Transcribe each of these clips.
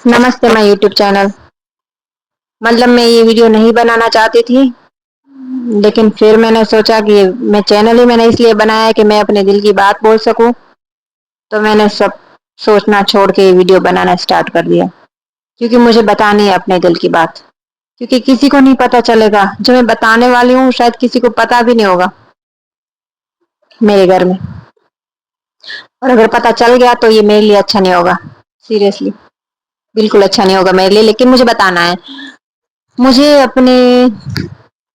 नमस्ते, मैं YouTube channel. मतलब मैं ये वीडियो नहीं बनाना चाहती थी, लेकिन फिर मैंने सोचा कि मैं चैनल ही मैंने इसलिए बनाया है कि मैं अपने दिल की बात बोल सकूं। तो मैंने सब सोचना छोड़ के ये वीडियो बनाना स्टार्ट कर दिया, क्योंकि मुझे बतानी है अपने दिल की बात। क्योंकि किसी को नहीं पता चलेगा, जो मैं बताने वाली हूँ शायद किसी को पता भी नहीं होगा मेरे घर में। और अगर पता चल गया तो ये मेरे लिए अच्छा नहीं होगा। सीरियसली, बिल्कुल अच्छा नहीं होगा मेरे लिए, लेकिन मुझे बताना है। मुझे अपने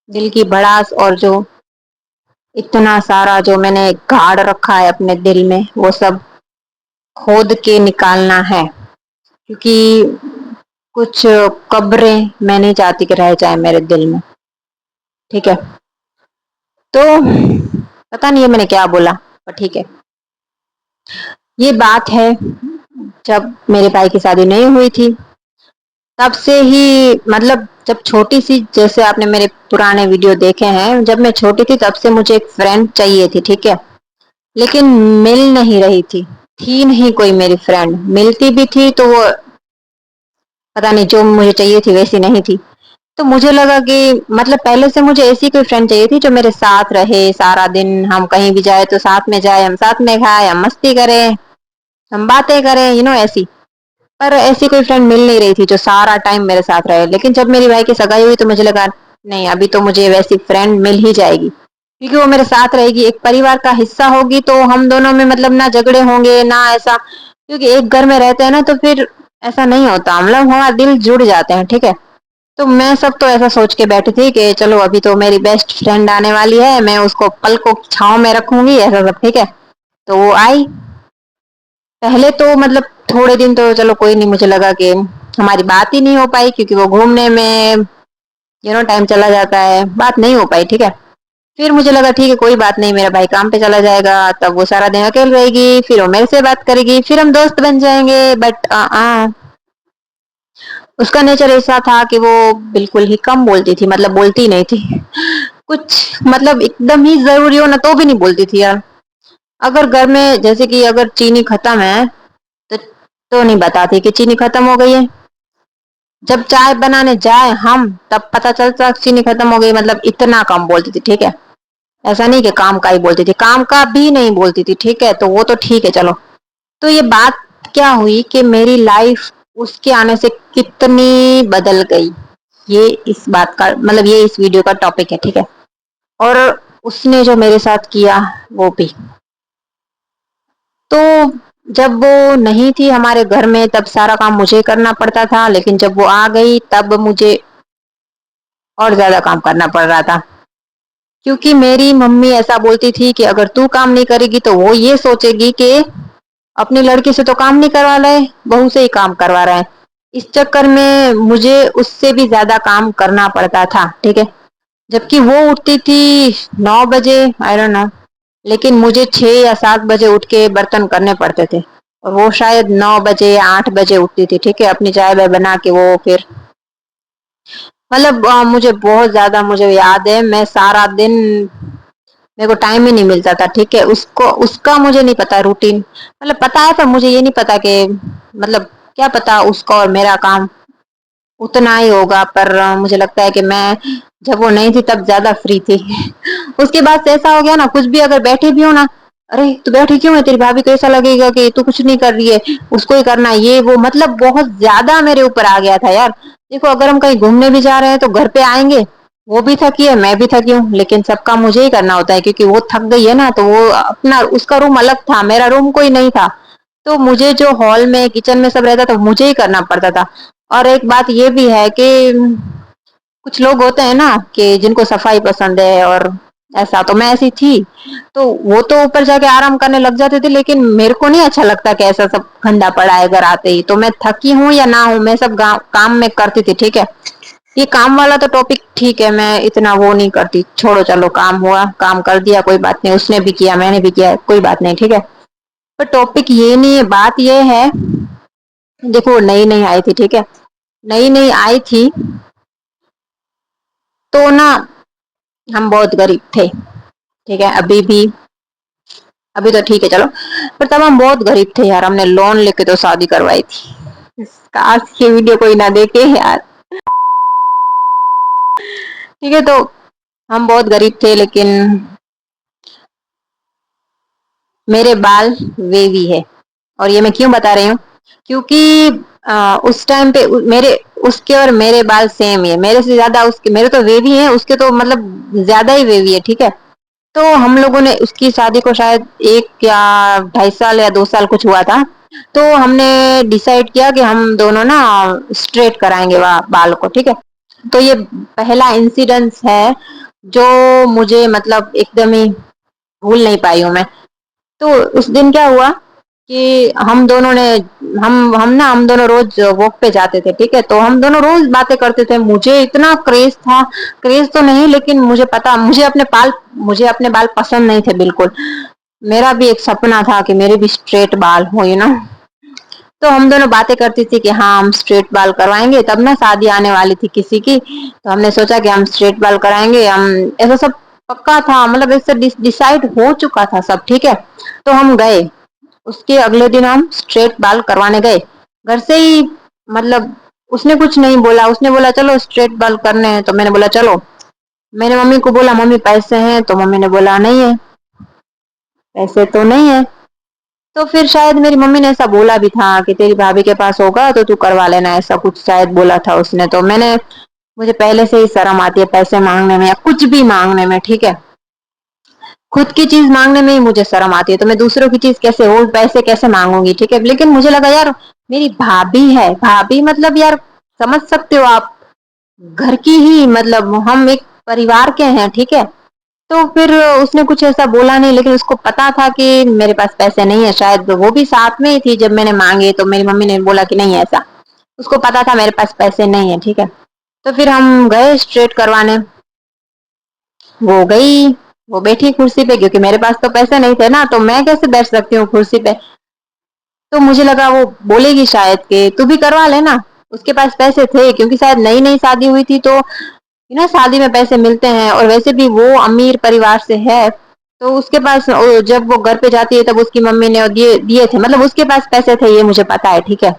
दिल की भड़ास और जो इतना सारा जो मैंने गाड़ रखा है अपने दिल में, वो सब खोद के निकालना है। क्योंकि कुछ कब्रें मैं नहीं चाहती कि रह जाए मेरे दिल में। ठीक है, तो पता नहीं है मैंने क्या बोला, पर ठीक है। ये बात है, जब मेरे भाई की शादी नहीं हुई थी तब से ही, मतलब जब छोटी सी, जैसे आपने मेरे पुराने वीडियो देखे हैं, जब मैं छोटी थी तब से मुझे एक फ्रेंड चाहिए थी। ठीक है, लेकिन मिल नहीं रही थी नहीं कोई मेरी फ्रेंड। मिलती भी थी तो वो पता नहीं जो मुझे चाहिए थी वैसी नहीं थी। तो मुझे लगा कि मतलब पहले से मुझे ऐसी कोई फ्रेंड चाहिए थी जो मेरे साथ रहे सारा दिन। हम कहीं भी जाए तो साथ में जाए, हम साथ में खाए, हम मस्ती करें, हम बातें करें, ऐसी। पर ऐसी कोई फ्रेंड मिल नहीं रही थी जो सारा टाइम मेरे साथ रहे। लेकिन जब मेरी भाई की सगाई हुई तो मुझे लगा नहीं, अभी तो मुझे वैसी फ्रेंड मिल ही जाएगी, क्योंकि वो मेरे साथ रहेगी, एक परिवार का हिस्सा होगी। तो हम दोनों में मतलब ना झगड़े होंगे ना ऐसा, क्योंकि एक घर में रहते हैं ना, तो फिर ऐसा नहीं होता, हम लोग हमारा दिल जुड़ जाते हैं। ठीक है, तो मैं सब तो ऐसा सोच के बैठी थी कि चलो अभी तो मेरी बेस्ट फ्रेंड आने वाली है, मैं उसको पल को छांव में रखूंगी, ऐसा सब। ठीक है, तो वो आई। पहले तो मतलब थोड़े दिन तो चलो कोई नहीं, मुझे लगा कि हमारी बात ही नहीं हो पाई, क्योंकि वो घूमने में टाइम चला जाता है, बात नहीं हो पाई। ठीक है, फिर मुझे लगा ठीक है कोई बात नहीं, मेरा भाई काम पे चला जाएगा, तब वो सारा दिन अकेले रहेगी, फिर वो मेरे से बात करेगी, फिर हम दोस्त बन जाएंगे। बट उसका नेचर ऐसा था कि वो बिल्कुल ही कम बोलती थी, मतलब बोलती ही नहीं थी। कुछ मतलब एकदम ही जरूरी हो ना तो भी नहीं बोलती थी यार। अगर घर में जैसे कि अगर चीनी खत्म है तो नहीं बताती कि चीनी खत्म हो गई है। जब चाय बनाने जाए हम, तब पता चलता चीनी खत्म हो गई, मतलब इतना कम बोलती थी। ठीक है, ऐसा नहीं कि काम का ही बोलती थी, काम का भी नहीं बोलती थी। ठीक है, तो वो तो ठीक है चलो। तो ये बात क्या हुई कि मेरी लाइफ उसके आने से कितनी बदल गई, ये इस बात का मतलब ये इस वीडियो का टॉपिक है। ठीक है, और उसने जो मेरे साथ किया वो भी। तो जब वो नहीं थी हमारे घर में तब सारा काम मुझे करना पड़ता था, लेकिन जब वो आ गई तब मुझे और ज्यादा काम करना पड़ रहा था। क्योंकि मेरी मम्मी ऐसा बोलती थी कि अगर तू काम नहीं करेगी तो वो ये सोचेगी कि अपनी लड़की से तो काम नहीं करवा रहे, बहू से ही काम करवा रहे हैं। इस चक्कर में मुझे उससे भी ज्यादा काम करना पड़ता था। ठीक है, जबकि वो उठती थी 9 बजे, आई डोंट नो, लेकिन मुझे 6 या 7 बजे उठ के बर्तन करने पड़ते थे। और वो शायद 9 बजे या 8 बजे उठती थी। ठीक है, अपनी चाय वाय बना के वो फिर मतलब मुझे बहुत ज्यादा मुझे याद है, मैं सारा दिन मेरे को टाइम ही नहीं मिलता था। ठीक है, उसको उसका मुझे नहीं पता रूटीन, मतलब पता है पर मुझे ये नहीं पता कि मतलब क्या पता उसका और मेरा काम उतना ही होगा। पर मुझे लगता है कि मैं जब वो नहीं थी तब ज्यादा फ्री थी। उसके बाद से ऐसा हो गया ना, कुछ भी अगर बैठे भी हो ना, अरे तू बैठी क्यों है, तेरी भाभी को ऐसा लगेगा कि तू कुछ नहीं कर रही है, उसको ही करना है, ये वो मतलब बहुत ज्यादा मेरे ऊपर आ गया था यार। देखो अगर हम कहीं घूमने भी जा रहे हैं तो घर पे आएंगे, वो भी थकी है मैं भी थकी हूँ, लेकिन सब काम मुझे ही करना होता है, क्योंकि वो थक गई है ना, तो वो अपना उसका रूम अलग था, मेरा रूम कोई नहीं था। तो मुझे जो हॉल में किचन में सब रहता था मुझे ही करना पड़ता था। और एक बात ये भी है कि कुछ लोग होते हैं ना कि जिनको सफाई पसंद है, और ऐसा तो मैं ऐसी थी। तो वो तो ऊपर जाके आराम करने लग जाते थे, लेकिन मेरे को नहीं अच्छा लगता कि ऐसा सब गंदा पड़ा है घर आते ही। तो मैं थकी हूं या ना हूं, मैं सब काम में करती थी। ठीक है, ये काम वाला तो टॉपिक ठीक है, मैं इतना वो नहीं करती, छोड़ो चलो, काम हुआ, काम कर दिया, कोई बात नहीं, उसने भी किया मैंने भी किया, कोई बात नहीं। ठीक है, पर टॉपिक ये नहीं है, बात ये है। देखो नई नई आई थी, ठीक है, नई नई आई थी तो ना हम बहुत गरीब थे। ठीक है, अभी भी, अभी तो ठीक है चलो, पर तब हम बहुत गरीब थे यार, हमने लोन लेके तो शादी करवाई थी। काश ये वीडियो कोई ना देखे यार। ठीक है, तो हम बहुत गरीब थे, लेकिन मेरे बाल वेवी है। और ये मैं क्यों बता रही हूँ, क्योंकि उस टाइम पे मेरे, उसके और मेरे बाल सेम ही है, मेरे से ज्यादा उसके, मेरे तो वेवी है, उसके तो मतलब ज्यादा ही वेवी है। ठीक है, तो हम लोगों ने उसकी शादी को शायद 1 या 2.5 साल या 2 साल कुछ हुआ था, तो हमने डिसाइड किया कि हम दोनों ना स्ट्रेट कराएंगे बाल को। ठीक है, तो ये पहला इंसिडेंस है जो मुझे मतलब एकदम ही भूल नहीं पाई हूँ मैं। तो उस दिन क्या हुआ कि हम दोनों ने, हम दोनों रोज वॉक पे जाते थे। ठीक है, तो हम दोनों रोज बातें करते थे। मुझे इतना क्रेज था, क्रेज तो नहीं, लेकिन मुझे पता, मुझे अपने बाल पसंद नहीं थे बिल्कुल। मेरा भी एक सपना था कि मेरे भी स्ट्रेट बाल हो, तो हम दोनों बातें करती थी कि हाँ हम स्ट्रेट बाल करवाएंगे। तब ना शादी आने वाली थी किसी की, तो हमने सोचा कि हम स्ट्रेट बाल कराएंगे। हम ऐसा सब पक्का था, मतलब ऐसा डिसाइड हो चुका था सब। ठीक है, तो हम गए, उसके अगले दिन हम स्ट्रेट बाल करवाने गए घर से ही। मतलब उसने कुछ नहीं बोला, उसने बोला चलो स्ट्रेट बाल करने हैं, तो मैंने बोला चलो। मैंने मम्मी को बोला मम्मी पैसे हैं, तो मम्मी ने बोला नहीं है, पैसे तो नहीं है। तो फिर शायद मेरी मम्मी ने ऐसा बोला भी था कि तेरी भाभी के पास होगा तो तू करवा लेना, ऐसा कुछ शायद बोला था उसने। तो मैंने, मुझे पहले से ही शर्म आती है पैसे मांगने में या कुछ भी मांगने में। ठीक है, खुद की चीज मांगने में ही मुझे शर्म आती है, तो मैं दूसरों की चीज कैसे, वो पैसे कैसे मांगूंगी। ठीक है, लेकिन मुझे लगा यार मेरी भाभी है, भाभी मतलब यार समझ सकते हो आप, घर की ही, मतलब हम एक परिवार के हैं। ठीक है, तो फिर उसने कुछ ऐसा बोला नहीं, लेकिन उसको पता था कि मेरे पास पैसे नहीं है। शायद वो भी साथ में ही थी जब मैंने मांगे, तो मेरी मम्मी ने बोला कि नहीं ऐसा, उसको पता था मेरे पास पैसे नहीं है। ठीक है, तो फिर हम गए स्ट्रेट करवाने। वो गई, वो बैठी कुर्सी पे, क्योंकि मेरे पास तो पैसे नहीं थे ना, तो मैं कैसे बैठ सकती हूँ कुर्सी पे। तो मुझे लगा वो बोलेगी शायद कि तू भी करवा लेना, उसके पास पैसे थे, क्योंकि शायद नई नई शादी हुई थी, तो शादी में पैसे मिलते हैं, और वैसे भी वो अमीर परिवार से है। तो उसके पास जब वो घर पे जाती है तब उसकी मम्मी ने दिए दिए थे, मतलब उसके पास पैसे थे, ये मुझे पता है। ठीक है,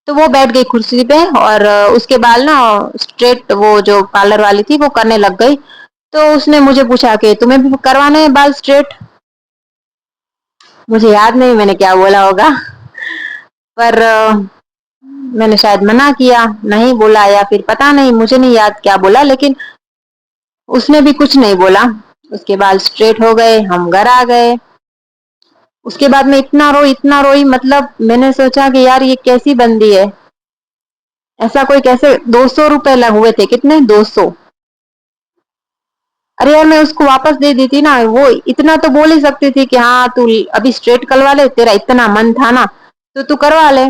तो वो बैठ गई कुर्सी पे, और उसके बाल ना स्ट्रेट, वो जो पार्लर वाली थी वो करने लग गई। तो उसने मुझे पूछा कि तुम्हें भी करवाने हैं बाल स्ट्रेट। मुझे याद नहीं मैंने क्या बोला होगा, पर मैंने शायद मना किया, नहीं बोला, या फिर पता नहीं, मुझे नहीं याद क्या बोला, लेकिन उसने भी कुछ नहीं बोला। उसके बाल स्ट्रेट हो गए, हम घर आ गए। उसके बाद मैं इतना रोई, मतलब मैंने सोचा कि यार ये कैसी बंदी है, ऐसा कोई कैसे। 200 रुपए लग हुए थे, कितने, 200। अरे यार मैं उसको वापस दे दी थी ना, वो इतना तो बोल ही सकती थी कि हाँ तू अभी स्ट्रेट करवा ले, तेरा इतना मन था ना, तो तू करवा ले,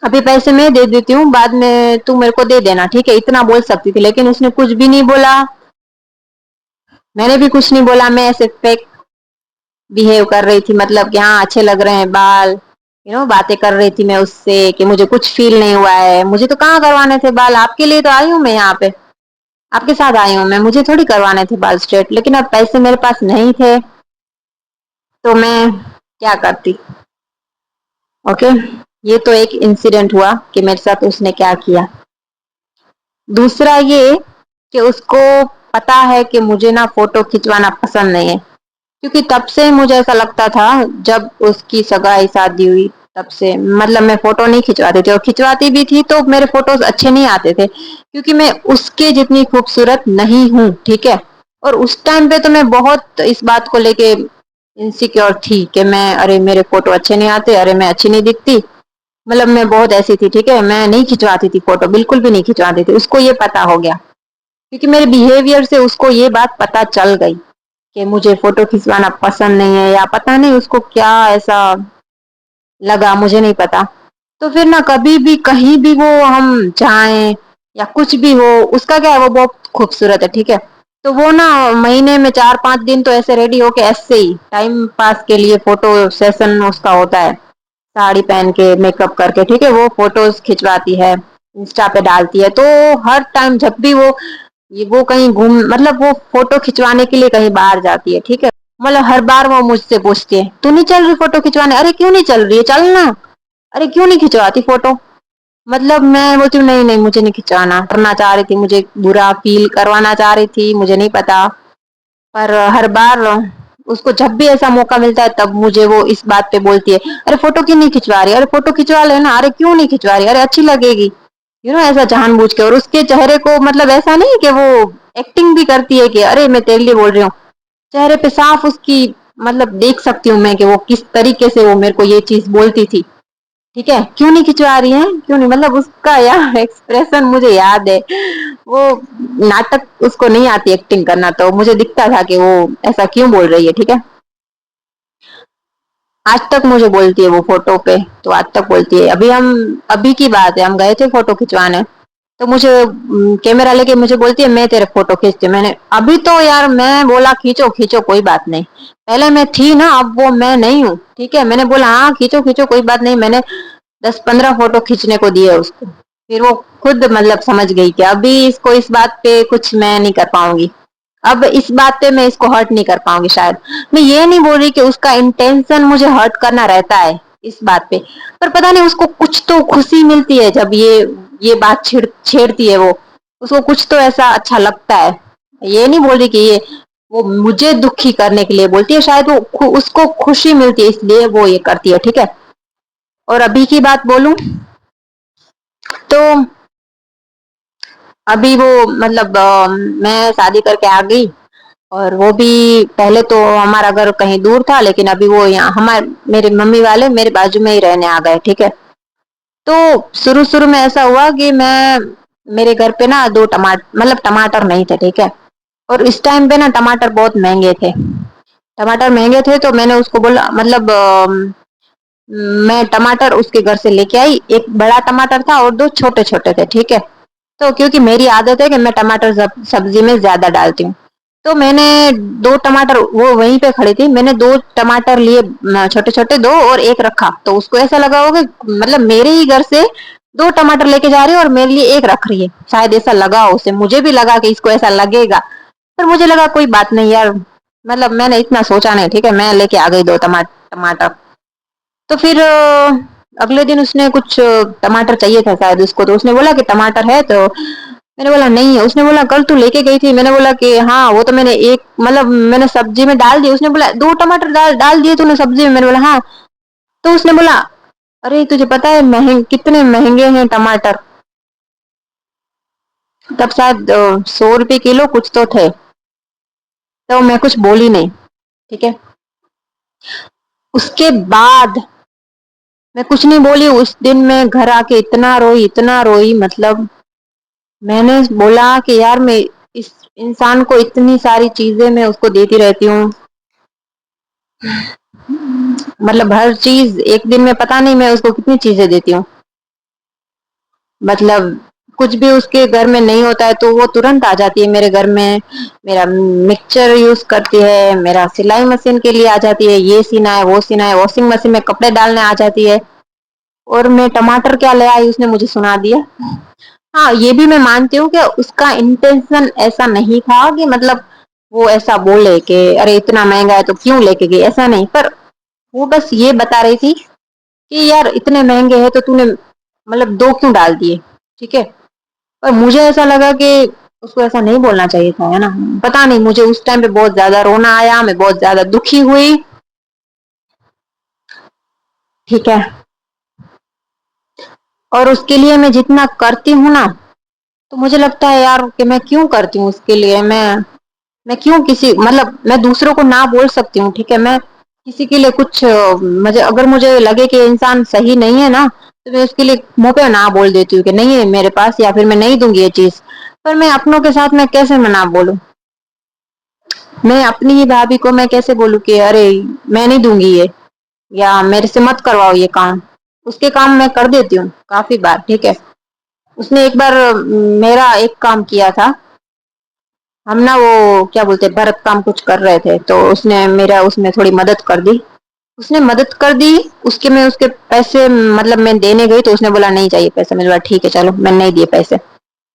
अभी पैसे मैं दे देती हूँ, बाद में तू मेरे को दे देना। ठीक है, इतना बोल सकती थी, लेकिन उसने कुछ भी नहीं बोला, मैंने भी कुछ नहीं बोला। मैं ऐसे फेक बिहेव कर रही थी, मतलब कि हाँ अच्छे लग रहे हैं बाल, बातें कर रही थी मैं उससे कि मुझे कुछ फील नहीं हुआ है। मुझे तो कहाँ करवाने थे बाल, आपके लिए तो आई हूँ मैं यहाँ पे, आपके साथ आई हूँ मैं, मुझे थोड़ी करवाने थे बाल स्ट्रेट, लेकिन अब पैसे मेरे पास नहीं थे, तो मैं क्या करती। ओके, ये तो एक इंसिडेंट हुआ कि मेरे साथ उसने क्या किया। दूसरा ये कि उसको पता है कि मुझे ना फोटो खिंचवाना पसंद नहीं है, क्योंकि तब से मुझे ऐसा लगता था, जब उसकी सगाई शादी हुई तब से, मतलब मैं फोटो नहीं खिंचवाती थी, और खिंचवाती भी थी तो मेरे फोटोज अच्छे नहीं आते थे, क्योंकि मैं उसके जितनी खूबसूरत नहीं हूँ। ठीक है, और उस टाइम पे तो मैं बहुत इस बात को लेके इनसिक्योर थी कि मैं, अरे मेरे फोटो अच्छे नहीं आते, अरे मैं अच्छी नहीं दिखती, मतलब मैं बहुत ऐसी थी। ठीक है, मैं नहीं खिंचवाती थी फोटो, बिल्कुल भी नहीं खिंचवाती थी। उसको ये पता हो गया, क्योंकि मेरे बिहेवियर से उसको ये बात पता चल गई कि मुझे फोटो खिंचवाना पसंद नहीं है, या पता नहीं उसको क्या ऐसा लगा, मुझे नहीं पता। तो फिर ना कभी भी कहीं भी वो हम जाएं या कुछ भी हो, उसका क्या है, वो बहुत खूबसूरत है। ठीक है, तो वो ना महीने में 4-5 दिन तो ऐसे रेडी होके, ऐसे ही टाइम पास के लिए फोटो सेशन उसका होता है, साड़ी पहन के मेकअप करके। ठीक है, वो फोटोज खिंचवाती है, इंस्टा पे डालती है। तो हर टाइम जब भी वो कहीं घूम, मतलब वो फोटो खिंचवाने के लिए कहीं बाहर जाती है। ठीक है, मतलब हर बार वो मुझसे पूछती है तू नहीं चल रही फोटो खिंचवाने, अरे क्यों नहीं चल रही है, चल ना, अरे क्यों नहीं खिंचवाती फोटो। मतलब मैं बोलती हूँ नहीं नहीं मुझे नहीं खिंचवाना, करना चाह रही थी, मुझे बुरा फील करवाना चाह रही थी, मुझे नहीं पता। पर हर बार उसको जब भी ऐसा मौका मिलता है तब मुझे वो इस बात पे बोलती है, अरे फोटो क्यों नहीं खिंचवा रही, अरे फोटो खिंचवा लेना, अरे क्यों नहीं खिंचवा रही, अरे अच्छी लगेगी, ऐसा जानबूझ के। और उसके चेहरे को मतलब ऐसा नहीं कि वो एक्टिंग भी करती है कि अरे मैं तेरे लिए बोल रही हूँ, चेहरे पे साफ उसकी मतलब देख सकती हूँ मैं कि वो किस तरीके से वो मेरे को ये चीज बोलती थी। ठीक है, क्यों नहीं खिंचवा रही है, क्यों नहीं, मतलब उसका यार एक्सप्रेशन मुझे याद है। वो नाटक उसको नहीं आती एक्टिंग करना, तो मुझे दिखता था कि वो ऐसा क्यों बोल रही है। ठीक है, आज तक मुझे बोलती है वो फोटो पे, तो आज तक बोलती है। अभी की बात है, हम गए थे फोटो खिंचवाने, तो मुझे कैमरा लेके मुझे बोलती है मैं तेरे फोटो खींचती हूँ। मैंने अभी तो यार मैं बोला खींचो खींचो कोई बात नहीं, पहले मैं थी ना, अब वो मैं नहीं हूँ। ठीक है, मैंने बोला हाँ खींचो खींचो कोई बात नहीं, मैंने 10-15 फोटो खींचने को दिए उसको। फिर वो खुद मतलब समझ गई कि अभी इसको इस बात पे कुछ मैं नहीं कर पाऊंगी, अब इस बात पे मैं इसको हर्ट नहीं कर पाऊंगी शायद। मैं ये नहीं बोल रही कि उसका इंटेंशन मुझे हर्ट करना रहता है इस बात पे, पर पता नहीं उसको कुछ तो खुशी मिलती है जब ये बात छेड़ती है वो, उसको कुछ तो ऐसा अच्छा लगता है। ये नहीं बोल रही कि ये वो मुझे दुखी करने के लिए बोलती है, शायद वो उसको खुशी मिलती है इसलिए वो ये करती है। ठीक है, और अभी की बात बोलूं तो अभी वो मतलब मैं शादी करके आ गई, और वो भी पहले तो हमारा घर कहीं दूर था, लेकिन अभी वो यहाँ हमारे मेरे मम्मी वाले मेरे बाजू में ही रहने आ गए। ठीक है, तो शुरू शुरू में ऐसा हुआ कि मैं मेरे घर पे ना दो टमाटर मतलब टमाटर नहीं थे। ठीक है, और इस टाइम पे ना टमाटर बहुत महंगे थे, टमाटर महंगे थे, तो मैंने उसको बोला मतलब मैं टमाटर उसके घर से लेके आई, एक बड़ा टमाटर था और दो छोटे छोटे थे। ठीक है, तो क्योंकि मेरी आदत है कि मैं टमाटर सब्जी में ज्यादा डालती हूँ, तो मैंने दो टमाटर, वो वहीं पे खड़ी थी, मैंने दो टमाटर लिए छोटे छोटे दो, और एक रखा, तो उसको ऐसा लगा होगा मतलब मेरे ही घर से दो टमाटर लेके जा रही है और मेरे लिए एक रख रही है, शायद ऐसा लगा उसे, मुझे भी लगा कि इसको ऐसा लगेगा, पर मुझे लगा कोई बात नहीं यार, मतलब मैंने इतना सोचा नहीं। ठीक है, मैं लेके आ गई दो टमाटर। तो फिर अगले दिन उसने कुछ टमाटर चाहिए था शायद उसको, तो उसने बोला कि टमाटर है, तो मैंने बोला नहीं है। उसने बोला कल तू लेके गई थी, मैंने बोला कि हाँ वो तो मैंने एक मतलब मैंने सब्जी में डाल दिया। उसने बोला दो टमाटर डाल डाल दिए तूने सब्जी में, मैंने बोला हाँ। तो उसने बोला अरे तुझे पता है कितने महंगे हैं टमाटर, तब शायद 100 रुपए किलो कुछ तो थे, तो मैं कुछ बोली नहीं। ठीक है, उसके बाद मैं कुछ नहीं बोली, उस दिन मैं घर आके इतना रोई मतलब मैंने बोला कि यार मैं इस इंसान को इतनी सारी चीजें मैं उसको देती रहती हूँ, मतलब हर चीज एक दिन में पता नहीं मैं उसको कितनी चीजें देती हूँ, मतलब कुछ भी उसके घर में नहीं होता है तो वो तुरंत आ जाती है मेरे घर में, मेरा मिक्सचर यूज करती है, मेरा सिलाई मशीन के लिए आ जाती है, ये सीना है वो सीना है, वॉशिंग मशीन में कपड़े डालने आ जाती है। और मैं टमाटर क्या ले आई उसने मुझे सुना दिया। हाँ ये भी मैं मानती हूँ कि उसका इंटेंशन ऐसा नहीं था कि मतलब वो ऐसा बोले कि अरे इतना महंगा है तो क्यों लेके गई, ऐसा नहीं, पर वो बस ये बता रही थी कि यार इतने महंगे हैं तो तूने मतलब दो क्यों डाल दिए। ठीक है, पर मुझे ऐसा लगा कि उसको ऐसा नहीं बोलना चाहिए था, है ना। पता नहीं मुझे उस टाइम पे बहुत ज्यादा रोना आया, मैं बहुत ज्यादा दुखी हुई। ठीक है, और उसके लिए मैं जितना करती हूँ ना, तो मुझे लगता है यार कि मैं क्यों करती हूँ उसके लिए, मैं क्यों किसी मतलब मैं दूसरों को ना बोल सकती हूँ। ठीक है, मैं किसी के लिए कुछ मुझे अगर मुझे लगे कि इंसान सही नहीं है ना, तो मैं उसके लिए मुंह पे ना बोल देती हूँ कि नहीं है मेरे पास, या फिर मैं नहीं दूंगी ये चीज। पर मैं अपनों के साथ मैं कैसे मैं ना बोलूं, मैं अपनी ही भाभी को मैं कैसे बोलूं कि अरे मैं नहीं दूंगी ये, या मेरे से मत करवाओ ये काम। उसके काम मैं कर देती हूँ काफी बार। ठीक है, उसने एक बार मेरा एक काम किया था, हम ना वो क्या बोलते हैं भरत काम कुछ कर रहे थे, तो उसने मेरा उसमें थोड़ी मदद कर दी, उसने मदद कर दी। उसके मैं उसके पैसे मतलब मैं देने गई तो उसने बोला नहीं चाहिए पैसे, मैंने बोला ठीक है चलो, मैंने नहीं दिए पैसे।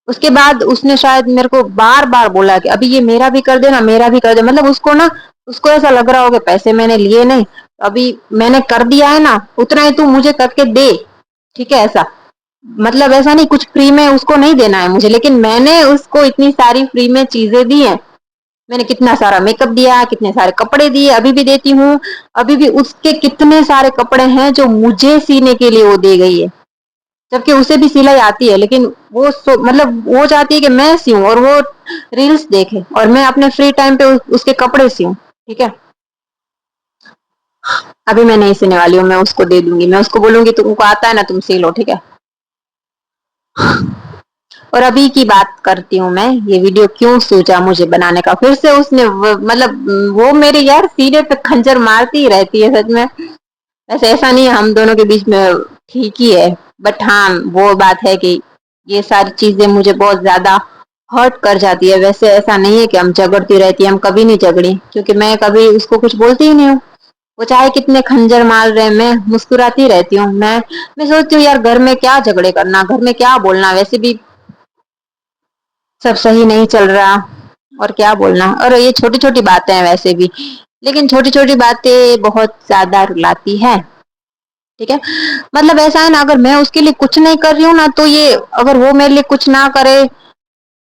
उसके बाद उसने शायद मेरे को बार बार बोला कि अभी ये मेरा भी कर देना, मेरा भी कर दे, मतलब उसको ना उसको ऐसा लग रहा हो कि पैसे मैंने लिए नहीं, अभी मैंने कर दिया है ना, उतना ही तू मुझे करके दे। ठीक है, ऐसा मतलब ऐसा नहीं कुछ फ्री में उसको नहीं देना है मुझे, लेकिन मैंने उसको इतनी सारी फ्री में चीजें दी हैं। मैंने कितना सारा मेकअप दिया, कितने सारे कपड़े दिए, अभी भी देती हूँ। अभी भी उसके कितने सारे कपड़े हैं जो मुझे सीने के लिए वो दे गई है, जबकि उसे भी सिलाई आती है, लेकिन मतलब वो चाहती है कि मैं सीऊं और वो रील्स देखे और मैं अपने फ्री टाइम पे उसके कपड़े सीऊं। ठीक है, अभी मैं नहीं सीने वाली हूँ, मैं उसको दे दूंगी, मैं उसको बोलूंगी तुमको आता है ना, तुम सी लो। ठीक है, और अभी की बात करती हूँ मैं, ये वीडियो क्यों सोचा मुझे बनाने का। फिर से उसने मतलब वो मेरे यार सीने पे खंजर मारती ही रहती है सच में। वैसे ऐसा नहीं है, हम दोनों के बीच में ठीक ही है, बट हाँ वो बात है कि ये सारी चीजें मुझे बहुत ज्यादा हर्ट कर जाती है। वैसे ऐसा नहीं है कि हम झगड़ती रहती है, हम कभी नहीं झगड़ी, क्योंकि मैं कभी उसको कुछ बोलती ही नहीं हूँ। वो चाहे कितने खंजर मार रहे हैं, मैं मुस्कुराती रहती हूँ। मैं सोचती हूँ यार घर में क्या झगड़े करना, घर में क्या बोलना, वैसे भी सब सही नहीं चल रहा, और क्या बोलना। और ये छोटी छोटी बातें हैं वैसे भी, लेकिन छोटी छोटी बातें बहुत ज्यादा रुलाती है। ठीक है, मतलब ऐसा है ना, अगर मैं उसके लिए कुछ नहीं कर रही हूँ ना, तो ये अगर वो मेरे लिए कुछ ना करे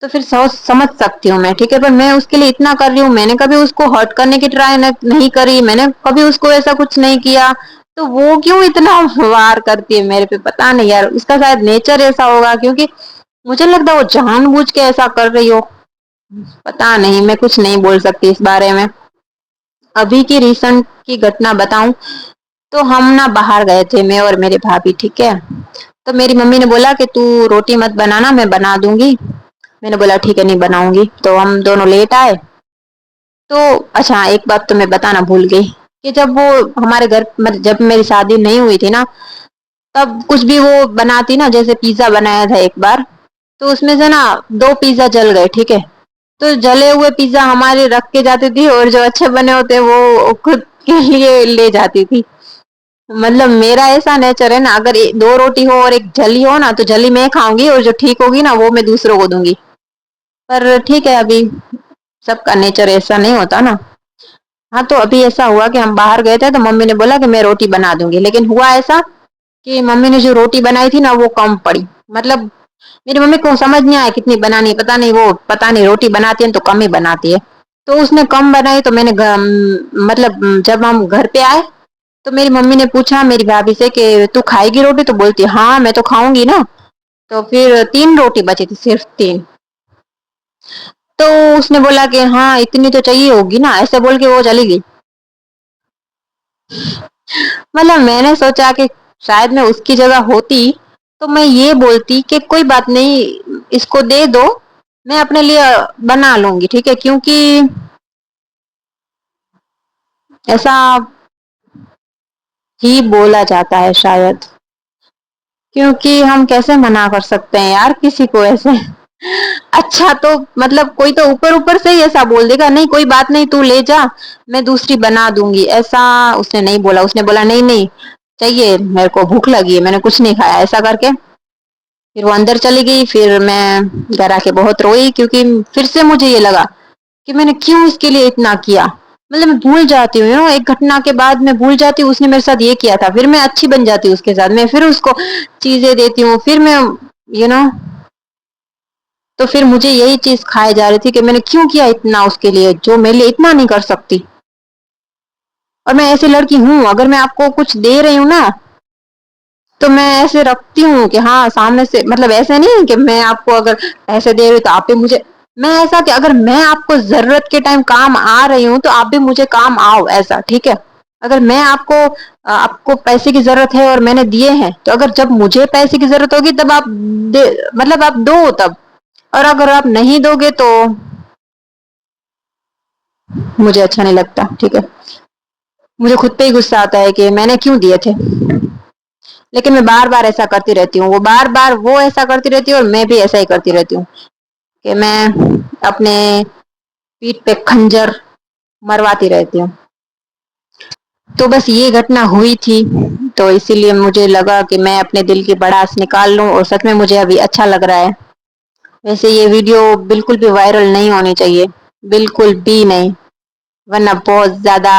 तो फिर सोच समझ सकती हूँ मैं। ठीक है, पर मैं उसके लिए इतना कर रही हूँ, मैंने कभी उसको हर्ट करने की ट्राई नहीं करी, मैंने कभी उसको ऐसा कुछ नहीं किया, तो वो क्यों इतना वार करती है मेरे पे, पता नहीं यार, उसका शायद नेचर ऐसा होगा, क्योंकि मुझे लगता है वो जानबूझ के ऐसा कर रही हो। पता नहीं, मैं कुछ नहीं बोल सकती इस बारे में। अभी की रिसेंट की घटना बताऊं, तो हम ना बाहर गए थे, मैं और मेरे भाभी। ठीक है, तो मेरी मम्मी ने बोला कि तू रोटी मत बनाना, मैं बना दूंगी। मैंने बोला ठीक है, नहीं बनाऊंगी। तो हम दोनों लेट आए। तो अच्छा, एक बात तो मैं बताना भूल गई कि जब वो हमारे घर, मतलब जब मेरी शादी नहीं हुई थी ना, तब कुछ भी वो बनाती ना, जैसे पिज्जा बनाया था एक बार, तो उसमें से ना 2 पिज्जा जल गए। ठीक है, तो जले हुए पिज्जा हमारे रख के जाती थी, और जो अच्छे बने होते वो खुद के लिए ले जाती थी। मतलब मेरा ऐसा नेचर है ना, अगर 2 रोटी हो और एक जली हो ना, तो जली मैं खाऊंगी, और जो ठीक होगी ना वो मैं दूसरों को दूंगी। पर ठीक है, अभी सबका नेचर ऐसा नहीं होता ना। हाँ, तो अभी ऐसा हुआ कि हम बाहर गए थे, तो मम्मी ने बोला कि मैं रोटी बना दूंगी, लेकिन हुआ ऐसा कि मम्मी ने जो रोटी बनाई थी ना, वो कम पड़ी। मतलब मेरी मम्मी को समझ नहीं आया कितनी बनानी है, पता नहीं, वो पता नहीं रोटी बनाती है तो कम ही बनाती है। तो उसने कम बनाई, तो मैंने मतलब जब हम घर पे आए, तो मेरी मम्मी ने पूछा मेरी भाभी से कि तू खाएगी रोटी, तो बोलती हाँ मैं तो खाऊंगी ना। तो फिर 3 रोटी बची थी, सिर्फ 3। तो उसने बोला कि हाँ इतनी तो चाहिए होगी ना, ऐसे बोल के वो चली गई। मतलब मैंने सोचा कि शायद मैं उसकी जगह होती, तो मैं ये बोलती कि कोई बात नहीं, इसको दे दो, मैं अपने लिए बना लूंगी। ठीक है, क्योंकि ऐसा ही बोला जाता है शायद, क्योंकि हम कैसे मना कर सकते हैं यार किसी को ऐसे। अच्छा, तो मतलब कोई तो ऊपर ऊपर से ही ऐसा बोल देगा, नहीं कोई बात नहीं तू ले जा, मैं दूसरी बना दूंगी, ऐसा उसने नहीं बोला। उसने बोला नहीं नहीं चाहिए, मेरे को भूख लगी है, मैंने कुछ नहीं खाया, ऐसा करके फिर वो अंदर चली गई। फिर मैं घर आके बहुत रोई, क्योंकि फिर से मुझे ये लगा कि मैंने क्यों इसके लिए इतना किया। मतलब मैं भूल जाती हूँ, एक घटना के बाद मैं भूल जाती हूँ उसने मेरे साथ ये किया था, फिर मैं अच्छी बन जाती हूँ उसके साथ, मैं फिर उसको चीजें देती हूँ, फिर मैं यू नो तो फिर मुझे यही चीज खाए जा रही थी कि मैंने क्यों किया इतना उसके लिए, जो मेरे लिए इतना नहीं कर सकती। और मैं ऐसी लड़की हूँ, अगर मैं आपको कुछ दे रही हूँ ना, तो मैं ऐसे रखती हूँ कि हाँ सामने से, मतलब ऐसे नहीं कि मैं आपको अगर पैसे दे रही हूँ तो आप भी मुझे, मैं ऐसा कि अगर मैं आपको जरूरत के टाइम काम आ रही हूँ, तो आप भी मुझे काम आओ, ऐसा। ठीक है, अगर मैं आपको पैसे की जरूरत है और मैंने दिए हैं, तो अगर जब मुझे पैसे की जरूरत होगी तब आप दे, मतलब आप दो तब। और अगर आप नहीं दोगे तो मुझे अच्छा नहीं लगता। ठीक है, मुझे खुद पे ही गुस्सा आता है कि मैंने क्यों दिए थे। लेकिन मैं बार बार ऐसा करती रहती हूँ, वो बार बार वो ऐसा करती रहती है, और मैं भी ऐसा ही करती रहती हूँ कि मैं अपने पीठ पे खंजर मरवाती रहती हूँ। तो बस ये घटना हुई थी, तो इसीलिए मुझे लगा कि मैं अपने दिल की भड़ास निकाल लूं, और सच में मुझे अभी अच्छा लग रहा है। वैसे ये वीडियो बिल्कुल भी वायरल नहीं होनी चाहिए, बिल्कुल भी नहीं, वरना बहुत ज्यादा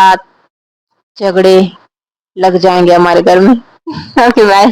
झगड़े लग जाएंगे हमारे घर में। Okay bye.